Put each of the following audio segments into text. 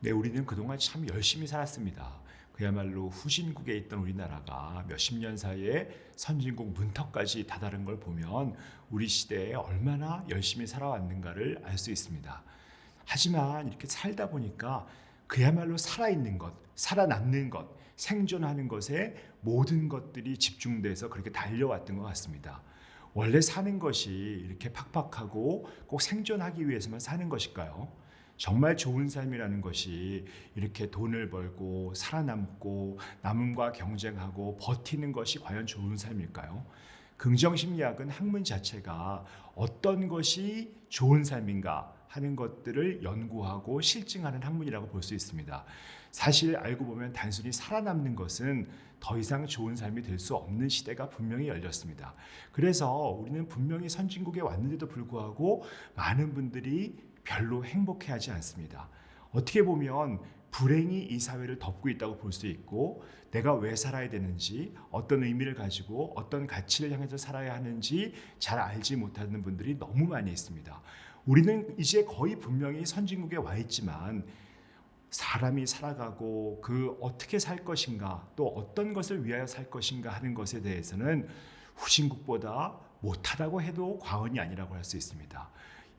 네, 우리는 그동안 참 열심히 살았습니다. 그야말로 후진국에 있던 우리나라가 몇십 년 사이에 선진국 문턱까지 다다른 걸 보면 우리 시대에 얼마나 열심히 살아왔는가를 알 수 있습니다. 하지만 이렇게 살다 보니까 그야말로 살아있는 것, 살아남는 것, 생존하는 것에 모든 것들이 집중돼서 그렇게 달려왔던 것 같습니다. 원래 사는 것이 이렇게 팍팍하고 꼭 생존하기 위해서만 사는 것일까요? 정말 좋은 삶이라는 것이 이렇게 돈을 벌고 살아남고 남음과 경쟁하고 버티는 것이 과연 좋은 삶일까요? 긍정심리학은 학문 자체가 어떤 것이 좋은 삶인가 하는 것들을 연구하고 실증하는 학문이라고 볼 수 있습니다. 사실 알고 보면 단순히 살아남는 것은 더 이상 좋은 삶이 될 수 없는 시대가 분명히 열렸습니다. 그래서 우리는 분명히 선진국에 왔는데도 불구하고 많은 분들이 별로 행복해하지 않습니다. 어떻게 보면 불행이 이 사회를 덮고 있다고 볼 수 있고, 내가 왜 살아야 되는지, 어떤 의미를 가지고 어떤 가치를 향해서 살아야 하는지 잘 알지 못하는 분들이 너무 많이 있습니다. 우리는 이제 거의 분명히 선진국에 와 있지만 사람이 살아가고 그 어떻게 살 것인가, 또 어떤 것을 위하여 살 것인가 하는 것에 대해서는 후진국보다 못하다고 해도 과언이 아니라고 할 수 있습니다.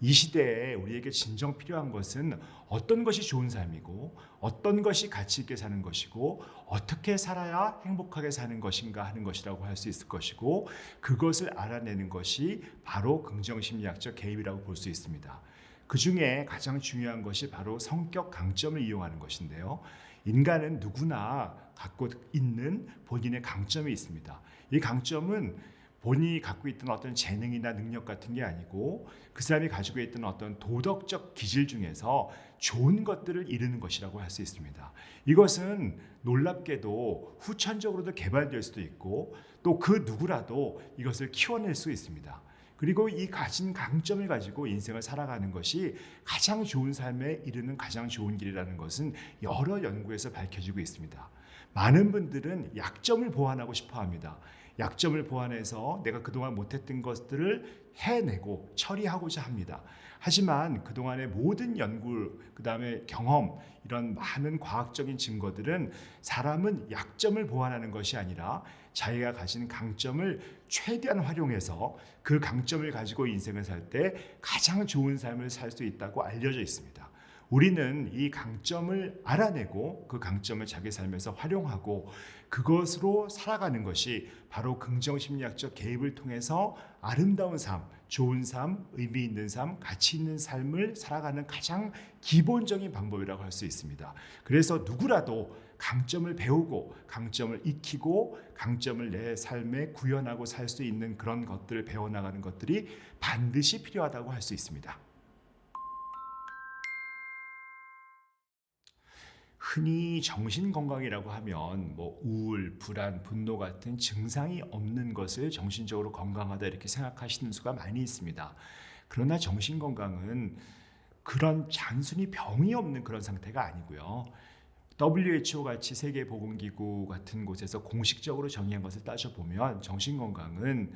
이 시대에 우리에게 진정 필요한 것은 어떤 것이 좋은 삶이고, 어떤 것이 가치 있게 사는 것이고, 어떻게 살아야 행복하게 사는 것인가 하는 것이라고 할 수 있을 것이고, 그것을 알아내는 것이 바로 긍정심리학적 개입이라고 볼 수 있습니다. 그 중에 가장 중요한 것이 바로 성격 강점을 이용하는 것인데요. 인간은 누구나 갖고 있는 본인의 강점이 있습니다. 이 강점은 본인이 갖고 있던 어떤 재능이나 능력 같은 게 아니고, 그 사람이 가지고 있던 어떤 도덕적 기질 중에서 좋은 것들을 이루는 것이라고 할 수 있습니다. 이것은 놀랍게도 후천적으로도 개발될 수도 있고, 또 그 누구라도 이것을 키워낼 수 있습니다. 그리고 이 가진 강점을 가지고 인생을 살아가는 것이 가장 좋은 삶에 이르는 가장 좋은 길이라는 것은 여러 연구에서 밝혀지고 있습니다. 많은 분들은 약점을 보완하고 싶어 합니다. 약점을 보완해서 내가 그동안 못했던 것들을 해내고 처리하고자 합니다. 하지만 그동안의 모든 연구, 그 다음에 경험, 이런 많은 과학적인 증거들은 사람은 약점을 보완하는 것이 아니라 자기가 가진 강점을 최대한 활용해서 그 강점을 가지고 인생을 살 때 가장 좋은 삶을 살 수 있다고 알려져 있습니다. 우리는 이 강점을 알아내고 그 강점을 자기 삶에서 활용하고 그것으로 살아가는 것이 바로 긍정심리학적 개입을 통해서 아름다운 삶, 좋은 삶, 의미 있는 삶, 가치 있는 삶을 살아가는 가장 기본적인 방법이라고 할 수 있습니다. 그래서 누구라도 강점을 배우고 강점을 익히고 강점을 내 삶에 구현하고 살 수 있는 그런 것들을 배워나가는 것들이 반드시 필요하다고 할 수 있습니다. 흔히 정신건강이라고 하면 우울, 불안, 분노 같은 증상이 없는 것을 정신적으로 건강하다 이렇게 생각하시는 수가 많이 있습니다. 그러나 정신건강은 그런 단순히 병이 없는 그런 상태가 아니고요. WHO 같이 세계보건기구 같은 곳에서 공식적으로 정의한 것을 따져보면 정신건강은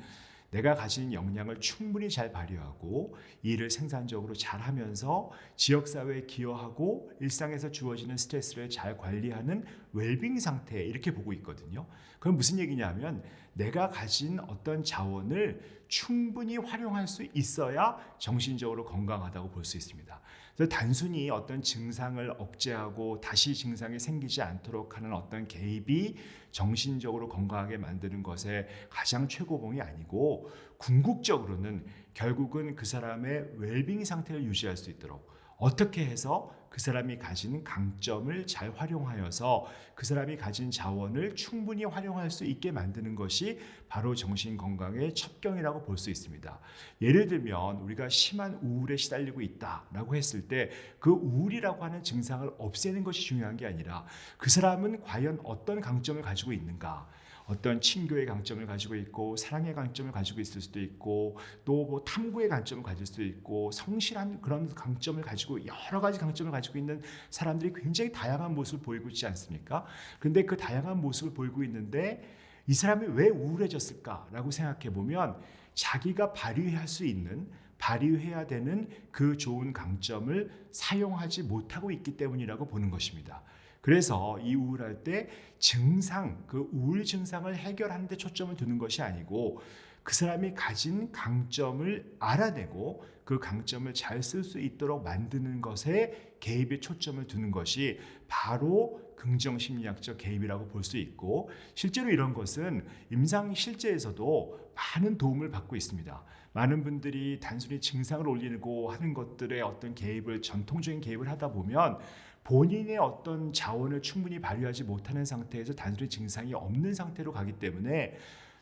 내가 가진 역량을 충분히 잘 발휘하고 일을 생산적으로 잘하면서 지역사회에 기여하고 일상에서 주어지는 스트레스를 잘 관리하는 웰빙 상태, 이렇게 보고 있거든요. 그럼 무슨 얘기냐면 내가 가진 어떤 자원을 충분히 활용할 수 있어야 정신적으로 건강하다고 볼 수 있습니다. 그래서 단순히 어떤 증상을 억제하고 다시 증상이 생기지 않도록 하는 어떤 개입이 정신적으로 건강하게 만드는 것의 가장 최고봉이 아니고, 궁극적으로는 결국은 그 사람의 웰빙 상태를 유지할 수 있도록 어떻게 해서 그 사람이 가진 강점을 잘 활용하여서 그 사람이 가진 자원을 충분히 활용할 수 있게 만드는 것이 바로 정신건강의 첩경이라고 볼 수 있습니다. 예를 들면 우리가 심한 우울에 시달리고 있다라고 했을 때 그 우울이라고 하는 증상을 없애는 것이 중요한 게 아니라 그 사람은 과연 어떤 강점을 가지고 있는가, 어떤 친교의 강점을 가지고 있고 사랑의 강점을 가지고 있을 수도 있고 또 탐구의 강점을 가질 수도 있고 성실한 그런 강점을 가지고 여러 가지 강점을 가지고 있는 사람들이 굉장히 다양한 모습을 보이고 있지 않습니까? 그런데 그 다양한 모습을 보이고 있는데 이 사람이 왜 우울해졌을까라고 생각해 보면 자기가 발휘할 수 있는 발휘해야 되는 그 좋은 강점을 사용하지 못하고 있기 때문이라고 보는 것입니다. 그래서 이 우울할 때 증상, 그 우울 증상을 해결하는 데 초점을 두는 것이 아니고 그 사람이 가진 강점을 알아내고 그 강점을 잘 쓸 수 있도록 만드는 것에 개입의 초점을 두는 것이 바로 긍정심리학적 개입이라고 볼 수 있고, 실제로 이런 것은 임상실제에서도 많은 도움을 받고 있습니다. 많은 분들이 단순히 증상을 올리고 하는 것들의 어떤 개입을, 전통적인 개입을 하다 보면 본인의 어떤 자원을 충분히 발휘하지 못하는 상태에서 단순히 증상이 없는 상태로 가기 때문에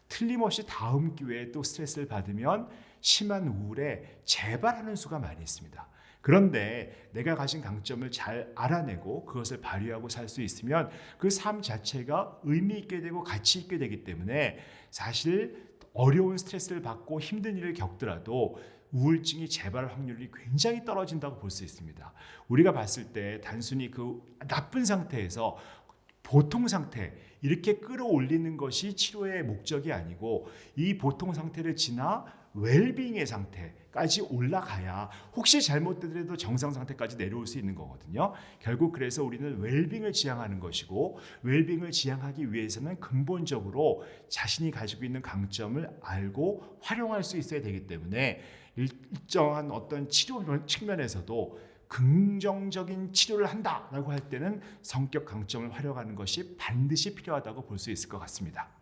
틀림없이 다음 기회에 또 스트레스를 받으면 심한 우울에 재발하는 수가 많이 있습니다. 그런데 내가 가진 강점을 잘 알아내고 그것을 발휘하고 살 수 있으면 그 삶 자체가 의미 있게 되고 가치 있게 되기 때문에 사실 어려운 스트레스를 받고 힘든 일을 겪더라도 우울증이 재발 확률이 굉장히 떨어진다고 볼 수 있습니다. 우리가 봤을 때 단순히 그 나쁜 상태에서 보통 상태 이렇게 끌어올리는 것이 치료의 목적이 아니고 이 보통 상태를 지나 웰빙의 상태까지 올라가야 혹시 잘못되더라도 정상 상태까지 내려올 수 있는 거거든요. 결국 그래서 우리는 웰빙을 지향하는 것이고, 웰빙을 지향하기 위해서는 근본적으로 자신이 가지고 있는 강점을 알고 활용할 수 있어야 되기 때문에 일정한 어떤 치료 측면에서도 긍정적인 치료를 한다라고 할 때는 성격 강점을 활용하는 것이 반드시 필요하다고 볼 수 있을 것 같습니다.